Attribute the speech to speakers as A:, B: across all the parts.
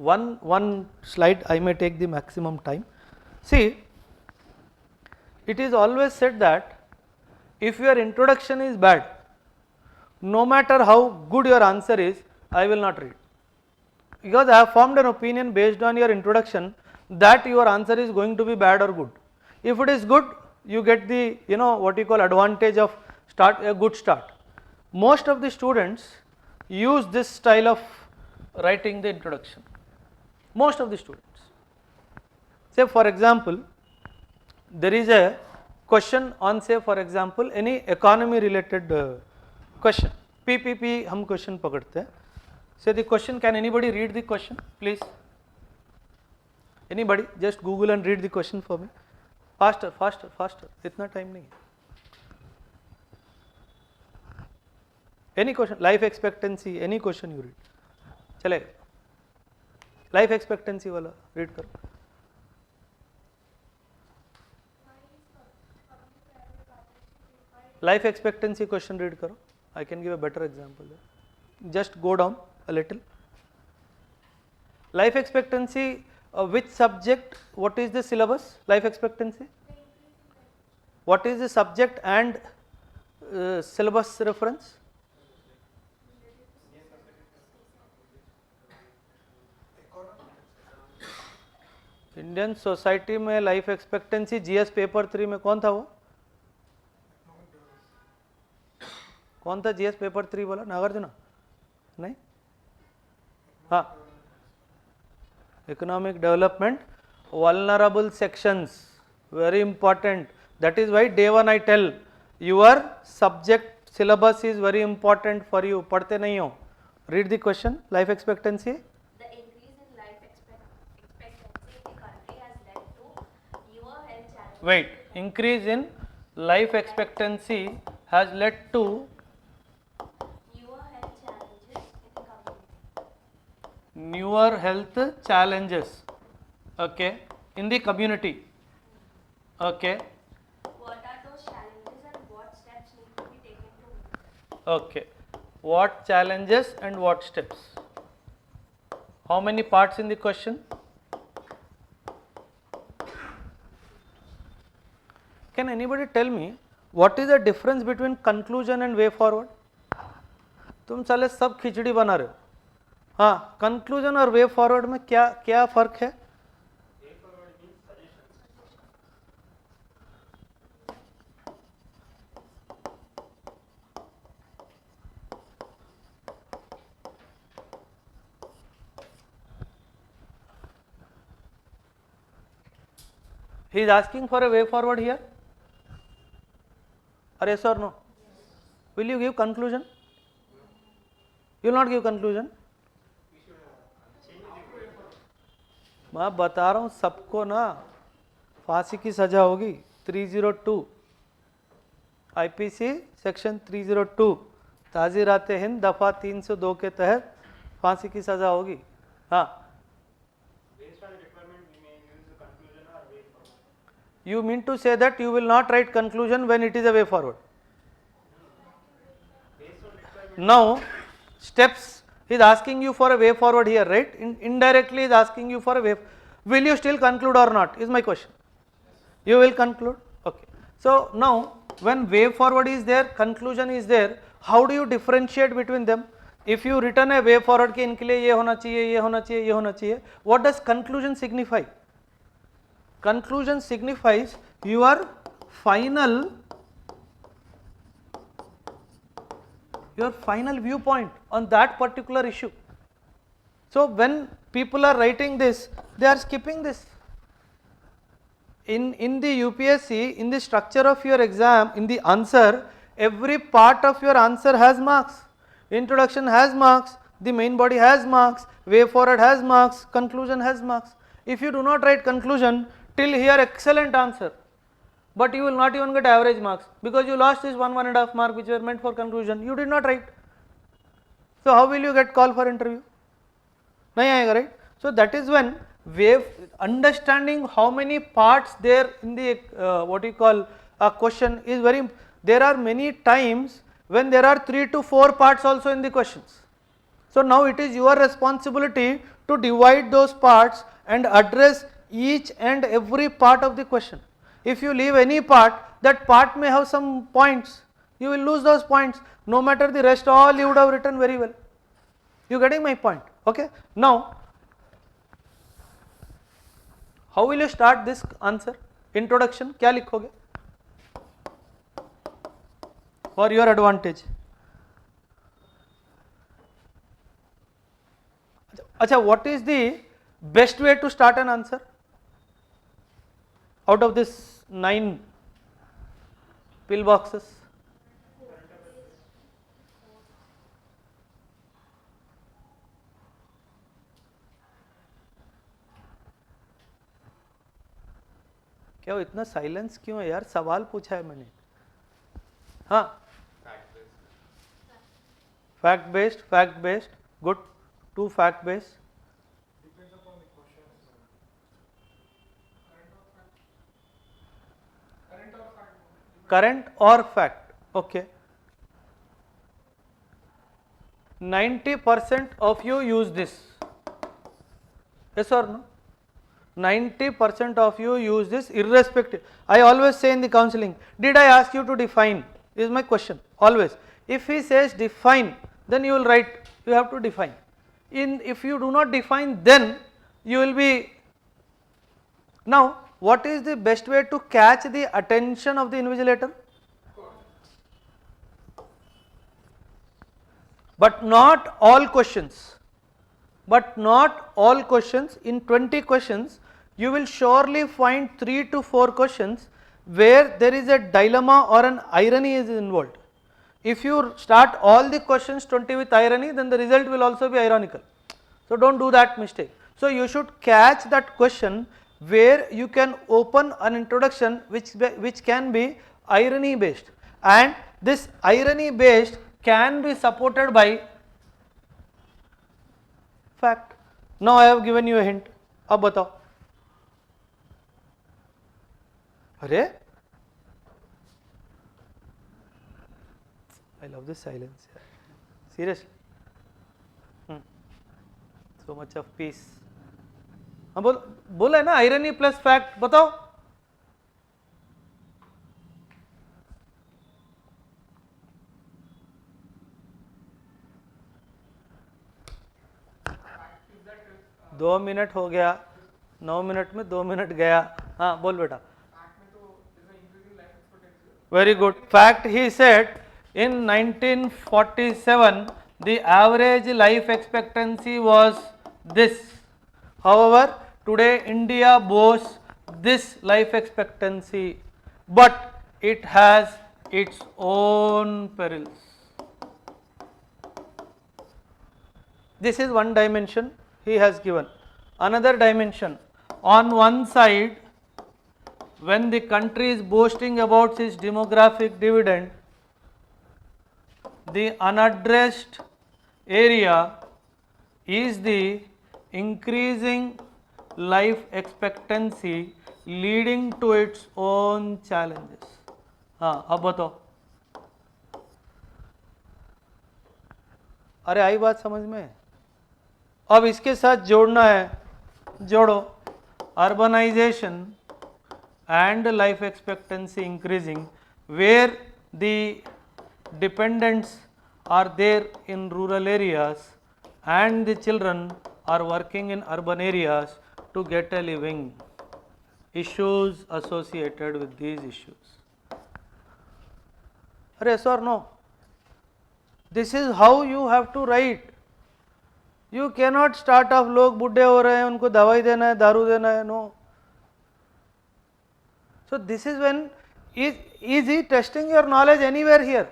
A: one slide, I may take the maximum time. See, it is always said that if your introduction is bad, no matter how good your answer is, I will not read, because I have formed an opinion based on your introduction that your answer is going to be bad or good. If it is good, you get the what you call advantage of a good start. Most of the students use this style of writing the introduction. Most of the students. Say for example, there is a question on, say for example, any economy related question. PPP हम question पकड़ते हैं. Say the question, can anybody read the question please? Anybody? Just Google and read the question for me. Faster, faster, faster. इतना time नहीं है. Any question, life expectancy, any question you read. चलेगा. Life expectancy वाला read करो. Life expectancy question read करो. I can give a better example there. Just go down a little. Life expectancy, which subject, what is the syllabus? Life expectancy? What is the subject and syllabus reference? Indian society में life expectancy GS paper 3 में कौन था वो? कौन था GS paper 3 बोला? नागार्जुना? नहीं? हाँ, economic development, vulnerable sections, very important. That is why day one I tell your subject syllabus is very important for you. पढ़ते नहीं हो. Read the question. Life expectancy. Wait, increase in life expectancy has led to newer health challenges, okay, in the community, okay.
B: What are those challenges and what steps need to be taken to?
A: Okay, what challenges and what steps? How many parts in the question? Can anybody tell me what is the difference between conclusion and way forward? तुम साले सब खिचड़ी बना रहे हो. हाँ, conclusion और way forward में क्या क्या फर्क है? He is asking for a way forward here. Or yes or no? Will you give conclusion? You will not give conclusion? मैं बता रहा हूँ सबको ना फांसी की सजा होगी. 302 आईपीसी सेक्शन 302 ताज़ीरात हिंद दफ़ा 302 के तहत फांसी की सजा होगी. हाँ, you mean to say that you will not write conclusion when it is a way forward? Now steps, he is asking you for a way forward here, right? Indirectly he is asking you for a way. Will you still conclude or not is my question. You will conclude, okay. So now when way forward is there, conclusion is there, how do you differentiate between them? If you written a way forward कि इनके लिए ये होना चाहिए, ये होना चाहिए, ये होना चाहिए, what does conclusion signify? Conclusion signifies your final viewpoint on that particular issue. So when people are writing this, they are skipping this. In the UPSC, in the structure of your exam, in the answer, every part of your answer has marks. Introduction has marks, the main body has marks, way forward has marks, conclusion has marks. If you do not write conclusion, till here excellent answer, but you will not even get average marks because you lost this 1.5 mark which were meant for conclusion. You did not write. So how will you get call for interview? नहीं आएगा, right? So that is when understanding how many parts there in the what you call a question is very. There are many times when there are 3 to 4 parts also in the questions. So now it is your responsibility to divide those parts and address each and every part of the question. If you leave any part, that part may have some points, you will lose those points. No matter the rest, all you would have written very well. You getting my point? Okay. Now, how will you start this answer? Introduction, क्या लिखोगे? For your advantage. Acha, what is the best way to start an answer out of this 9 pill boxes? क्या हो इतना silence क्यों है यार? सवाल पूछा है मैंने. हाँ, fact based, good. 2 fact based. Current or fact. Okay. 90% of you use this. Yes or no? 90% of you use this irrespective. I always say in the counseling, did I ask you to define? Is my question always. If he says define, then you will write, you have to define. If you do not define, then you will be. Now, what is the best way to catch the attention of the invigilator? But not all questions. In 20 questions, you will surely find 3 to 4 questions where there is a dilemma or an irony is involved. If you start all the questions 20 with irony, then the result will also be ironical. So don't do that mistake. So you should catch that question where you can open an introduction which can be irony based, and this irony based can be supported by fact. Now I have given you a hint. अब बताओ. अरे, I love this silence. Seriously. So much of peace. हाँ बोला है ना, irony plus fact. बताओ. दो minute हो गया, 9 मिनट में 2 मिनट गया. हाँ बोल बेटा. Very good. Fact, he said in 1947 the average life expectancy was this. However, today India boasts this life expectancy, but it has its own perils. This is one dimension he has given. Another dimension, on one side, when the country is boasting about its demographic dividend, the unaddressed area is the increasing life expectancy leading to its own challenges. हाँ अब बताओ. अरे आई बात समझ में? अब इसके साथ जोड़ना है, जोड़ो. Urbanization and life expectancy increasing, where the dependents are there in rural areas and the children are working in urban areas to get a living. Issues associated with these issues. Yes or no? This is how you have to write. You cannot start off लोग बुढ़े हो रहे हैं, उनको दवाई देना है, दारू देना है. No. So this is when, is he testing your knowledge anywhere here?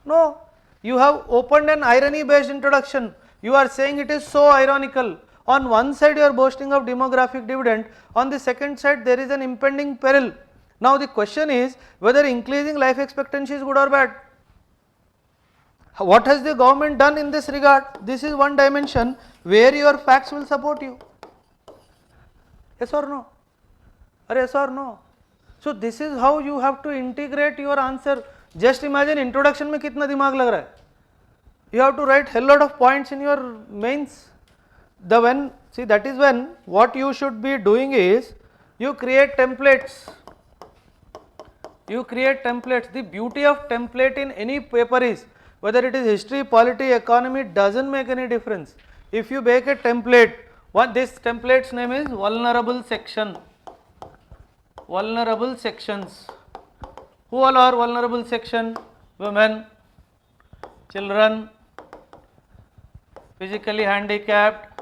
A: No. You have opened an irony based introduction. You are saying it is so ironical. On one side you are boasting of demographic dividend, on the second side there is an impending peril. Now the question is whether increasing life expectancy is good or bad. What has the government done in this regard? This is one dimension where your facts will support you. Yes or no? Or yes or no? So this is how you have to integrate your answer. Just imagine introduction में कितना दिमाग लग रहा है. you have to write hell lot of points in your mains. That is when what you should be doing is you create templates. The beauty of template in any paper is, whether it is history, polity, economy, doesn't make any difference. If you make a template, this template's name is vulnerable section. Vulnerable sections. Who all are vulnerable section? Women, children, physically handicapped,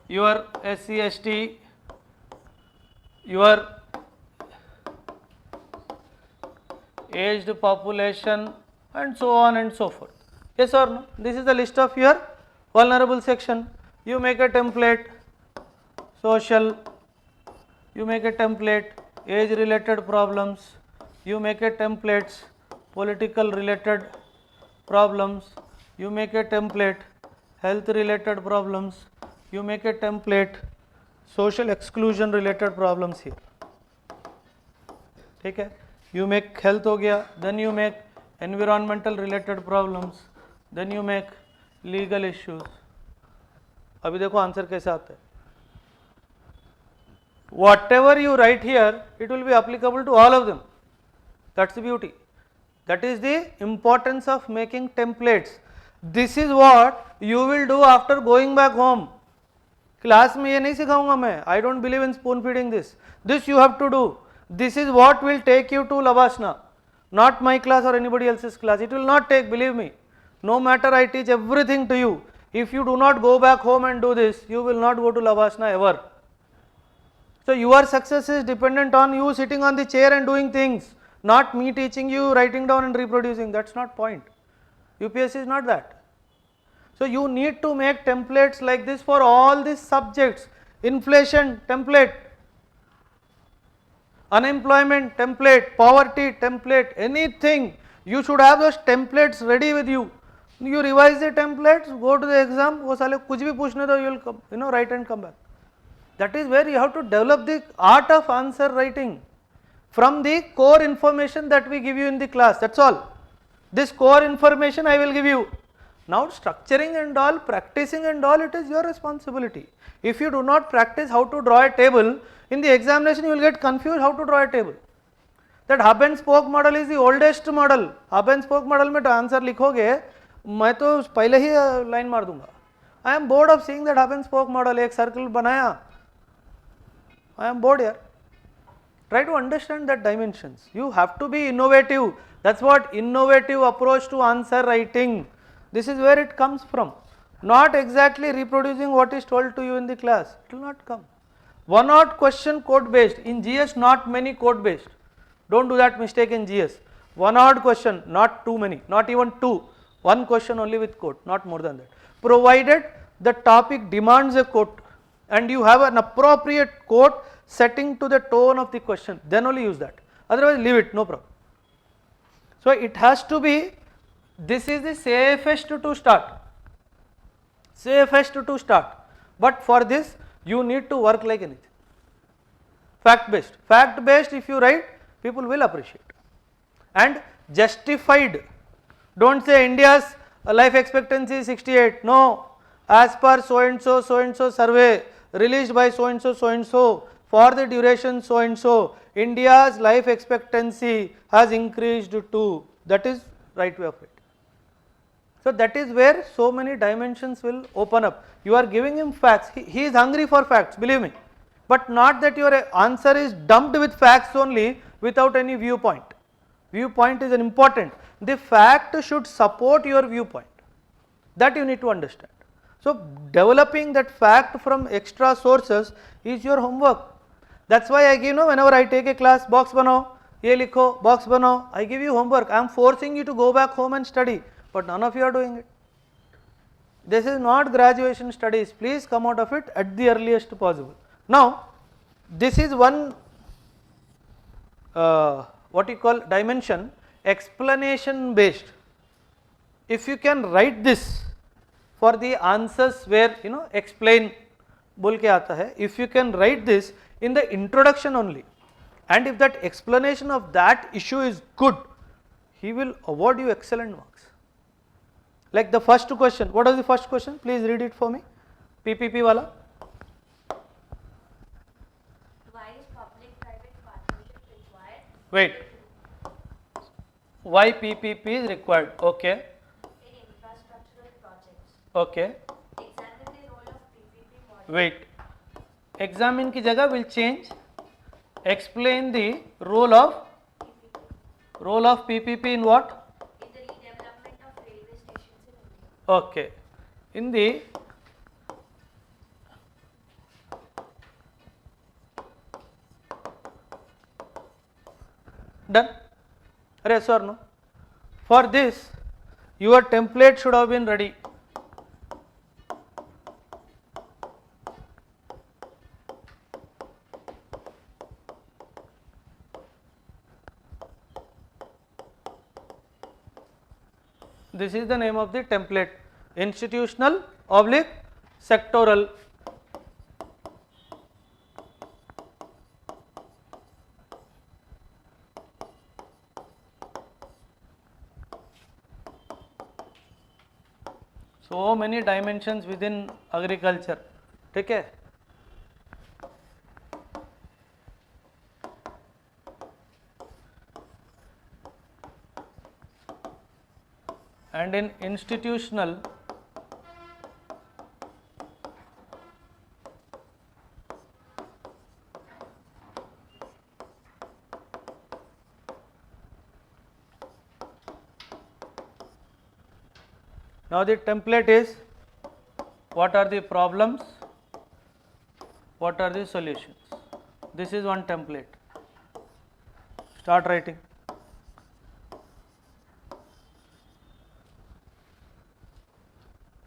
A: your SC, ST, your aged population, and so on and so forth. Yes or no? This is the list of your vulnerable section. You make a template, social, you make a template, age related problems, you make a templates, political related problems, you make a template, health related problems, you make a template, social exclusion related problems here. ठीक है, you make health हो गया, then you make environmental related problems, then you make legal issues. अभी देखो answer कैसे आता है. Whatever you write here, it will be applicable to all of them. That's the beauty. That is the importance of making templates. This is what you will do after going back home. Class में ये नहीं सिखाऊंगा मैं. I don't believe in spoon feeding this. This you have to do. This is what will take you to Labashna, not my class or anybody else's class. It will not take, believe me. No matter I teach everything to you, if you do not go back home and do this, you will not go to Labashna ever. So your success is dependent on you sitting on the chair and doing things, not me teaching you, writing down and reproducing. That's not point. UPSC is not that. So you need to make templates like this for all these subjects. Inflation template, unemployment template, poverty template, anything. You should have those templates ready with you. You revise the templates, go to the exam, वो साले कुछ भी पूछने दो, you will come, write and come back. That is where you have to develop the art of answer writing from the core information that we give you in the class. That's all. This core information I will give you. Now structuring and all, practicing and all, it is your responsibility. If you do not practice how to draw a table, in the examination you will get confused how to draw a table. That hub and spoke model is the oldest model. Hub and spoke model में answer लिखोगे, मैं तो पहले ही line मार दूंगा. I am bored of seeing that hub and spoke model. एक circle बनाया. I am bored here. Try to understand that dimensions. You have to be innovative. That's what innovative approach to answer writing. This is where it comes from. Not exactly reproducing what is told to you in the class. It will not come. One odd question code based. In GS, not many code based. Don't do that mistake in GS. One odd question, not too many, not even two. One question only with quote, not more than that. Provided the topic demands a quote and you have an appropriate quote setting to the tone of the question, then only use that. Otherwise leave it, no problem. So it has to be, this is the safest to start. Safest to start. But for this you need to work like anything. Fact based. Fact based if you write, people will appreciate. And justified. Don't say India's life expectancy is 68. No. As per so and so survey released by so and so for the duration so and so, India's life expectancy has increased to. That is right way of it. So that is where so many dimensions will open up. You are giving him facts. He is hungry for facts, believe me. But not that your answer is dumped with facts only without any viewpoint. Viewpoint is an important. The fact should support your viewpoint. That you need to understand. So developing that fact from extra sources is your homework. That's why I give, whenever I take a class, box banao, ye likho, box banao, I give you homework. I am forcing you to go back home and study, but none of you are doing it. This is not graduation studies. Please come out of it at the earliest possible. Now, this is one what you call dimension, explanation based. If you can write this for the answers where explain बोल के आता है, if you can write this in the introduction only, and if that explanation of that issue is good, he will award you excellent marks. Like the first question, what was the first question? Please read it for me. PPP wala.
B: Why is public-private partnership required?
A: Wait. Why PPP is required? Okay.
B: In infrastructural projects?
A: Okay.
B: Examine the role of PPP model.
A: Wait. Examine की जगह will change. Explain the role of PPP in what?
B: In the redevelopment of railway stations in India.
A: Okay. In the done. Yes or no? For this, your template should have been ready. This is the name of the template, institutional / sectoral. So many dimensions within agriculture. ठीक है? And in institutional, now the template is what are the problems, what are the solutions. This is one template. Start writing.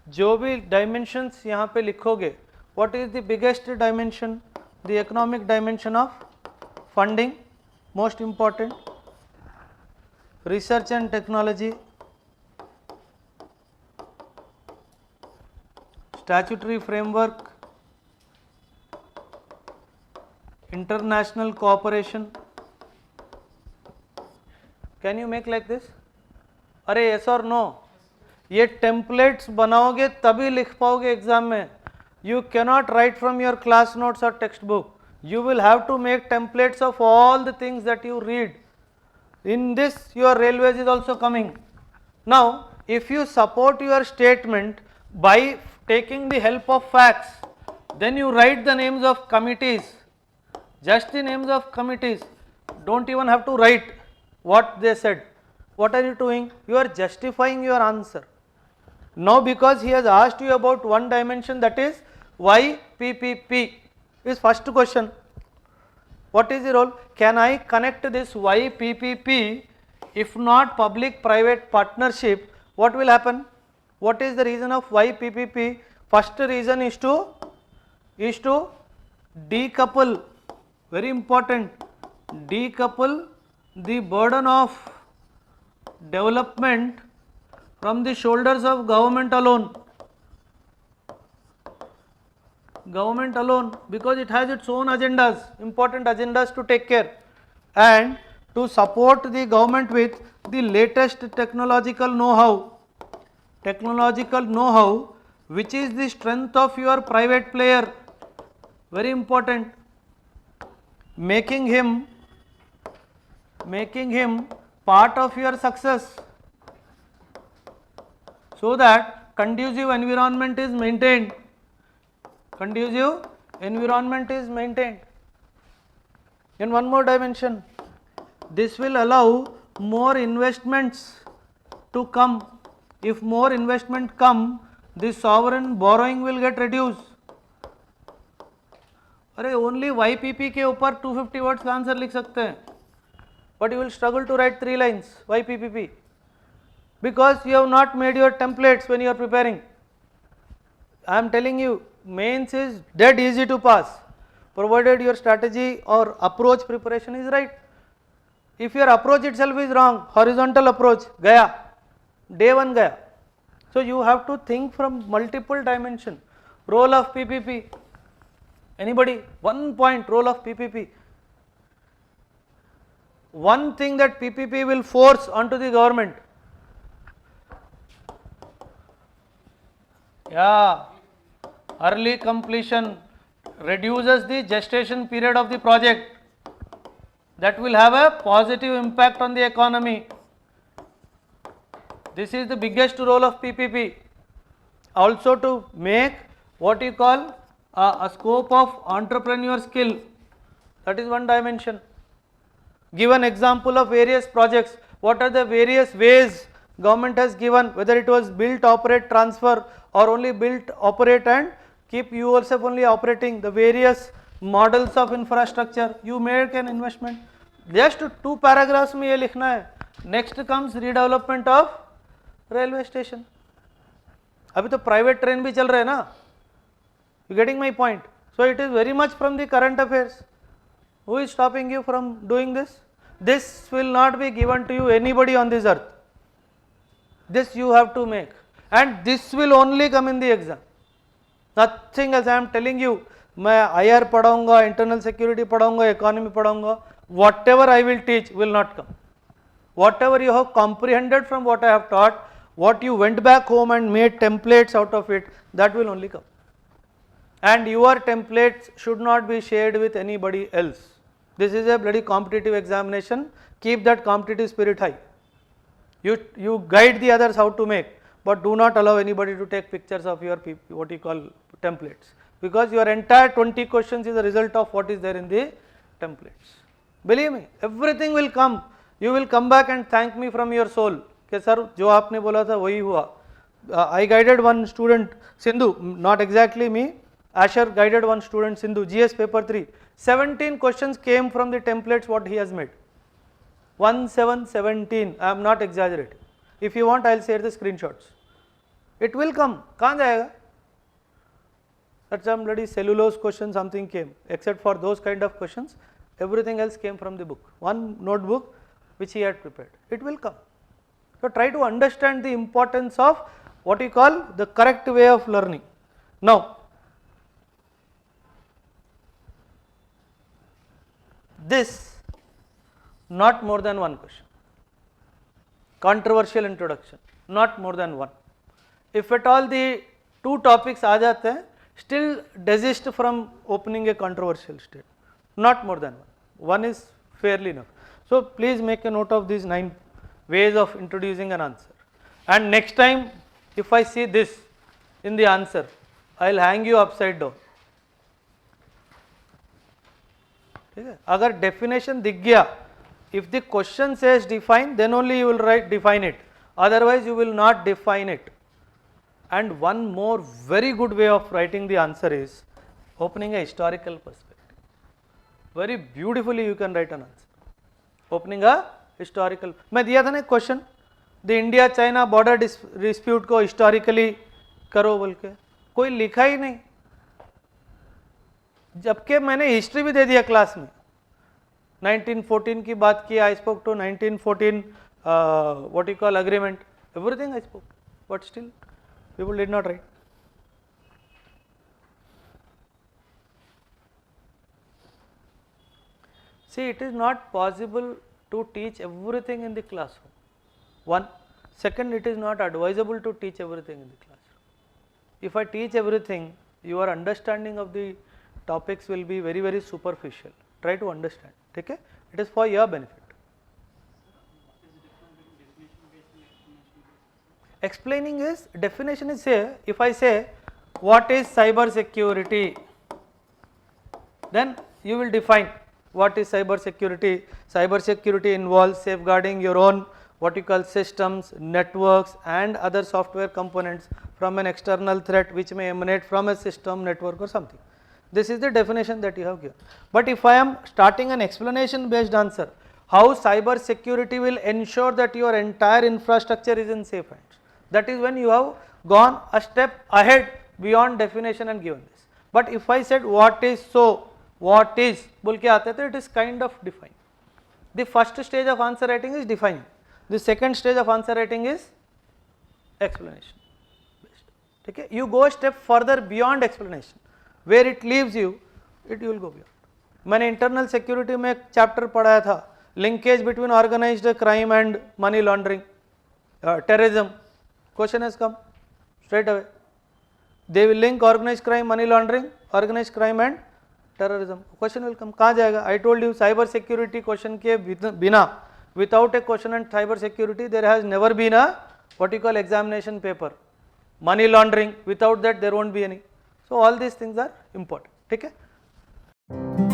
A: जो भी dimensions यहाँ पे लिखोगे, what is the biggest dimension? The economic dimension of funding, most important. Research and technology, statutory framework, international cooperation. Can you make like this? अरे yes or no? ये templates बनाओगे तभी लिख पाओगे एग्जाम में. You cannot write from your class notes और textbook. You will have to make templates of all the things that you read. In this your railways is also coming. Now if you support your statement by taking the help of facts, then you write the names of committees, just the names of committees. Don't even have to write what they said. What are you doing? You are justifying your answer. Now because he has asked you about one dimension, that is why PPP is first question. What is the role? Can I connect this why PPP? If not public private partnership, what will happen? What is the reason of why PPP? First reason is to decouple, very important, decouple the burden of development from the shoulders of government alone. Government alone, because it has its own agendas, important agendas to take care, and to support the government with the latest technological know-how, which is the strength of your private player, very important, making him part of your success, so that conducive environment is maintained. In one more dimension, this will allow more investments to come. If more investment come, the sovereign borrowing will get reduced. अरे only YPP के ऊपर 250 words का answer लिख सकते हैं, but you will struggle to write 3 lines YPPP, because you have not made your templates when you are preparing. I am telling you, mains is dead easy to pass, provided your strategy or approach preparation is right. If your approach itself is wrong, horizontal approach, gaya, day 1 gaya. So you have to think from multiple dimension. Role of PPP. Anybody? 1 point, role of PPP. One thing that PPP will force onto the government. Yeah, early completion reduces the gestation period of the project. That will have a positive impact on the economy. This is the biggest role of PPP. Also to make what you call a scope of entrepreneur skill. That is one dimension. Give an example of various projects. What are the various ways government has given, whether it was build, operate, transfer, or only build, operate and keep yourself only operating, the various models of infrastructure. You make an investment. Just 2 paragraphs में ये लिखना है. Next comes redevelopment of railway station. अभी तो private train भी चल रहे हैं ना. You getting my point? So it is very much from the current affairs. Who is stopping you from doing this? This will not be given to you anybody on this earth. This you have to make, and this will only come in the exam. Nothing else. I am telling you, मैं IR पढ़ाऊंगा, internal security पढ़ाऊंगा, economy पढ़ाऊंगा, whatever I will teach will not come. Whatever you have comprehended from what I have taught, what you went back home and made templates out of it, that will only come. And your templates should not be shared with anybody else. This is a bloody competitive examination. Keep that competitive spirit high. You guide the others how to make, but do not allow anybody to take pictures of your what you call templates, because your entire 20 questions is a result of what is there in the templates. Believe me, everything will come. You will come back and thank me from your soul. कि sir जो आपने बोला था वही हुआ. I guided one student, Sindhu, not exactly me. Asher guided one student, Sindhu, GS paper 3. 17 questions came from the templates what he has made. 17. I am not exaggerating. If you want, I will share the screenshots. It will come. कहाँ जाएगा? That some bloody cellulose question something came. Except for those kind of questions, everything else came from the book. One notebook which he had prepared. It will come. So try to understand the importance of what you call the correct way of learning. Now, this not more than one question. Controversial introduction, not more than one. If at all the 2 topics आ जाते हैं, still desist from opening a controversial state. Not more than one. One is fairly enough. So please make a note of these 9 ways of introducing an answer. And next time, if I see this in the answer, I will hang you upside down. ठीक है? अगर definition दिख गया, if the question says define, then only you will write define it. Otherwise, you will not define it. And one more very good way of writing the answer is opening a historical perspective. Very beautifully you can write an answer. Opening a historical. मैं दिया था ना question, the India China border dispute को historically करो बोल के, कोई लिखा ही नहीं, जबकि मैंने हिस्ट्री भी दे दिया क्लास में. 1914 की बात की, I spoke to 1914 what you call agreement, everything I spoke, but still people did not write. See, it is not possible to teach everything in the classroom. One. Second, it is not advisable to teach everything in the classroom. If I teach everything, your understanding of the topics will be very, very superficial. Try to understand. Okay? It is for your benefit. Explaining is, definition is here. If I say what is cyber security, then you will define what is cyber security. Cyber security involves safeguarding your own what you call systems, networks and other software components from an external threat which may emanate from a system, network or something. This is the definition that you have given. But if I am starting an explanation based answer, how cyber security will ensure that your entire infrastructure is in safe hands, that is when you have gone a step ahead beyond definition and given this. But if I said what is so, what is बोल के आते तो it is kind of defined. The first stage of answer writing is defining. The second stage of answer writing is explanation based. Okay? You go a step further beyond explanation. Where it leaves you, it you will go beyond. मैंने internal security में एक chapter पढ़ाया था, linkage between organized crime and money laundering, terrorism. Question has come straight away. they will link organized crime, money laundering, organized crime and terrorism. Question will come, कहाँ जाएगा? I told you cyber security question के बिना, without a question on cyber security there has never been a what you call examination paper. Money laundering, without that there won't be any. So all these things are important. ठीक है?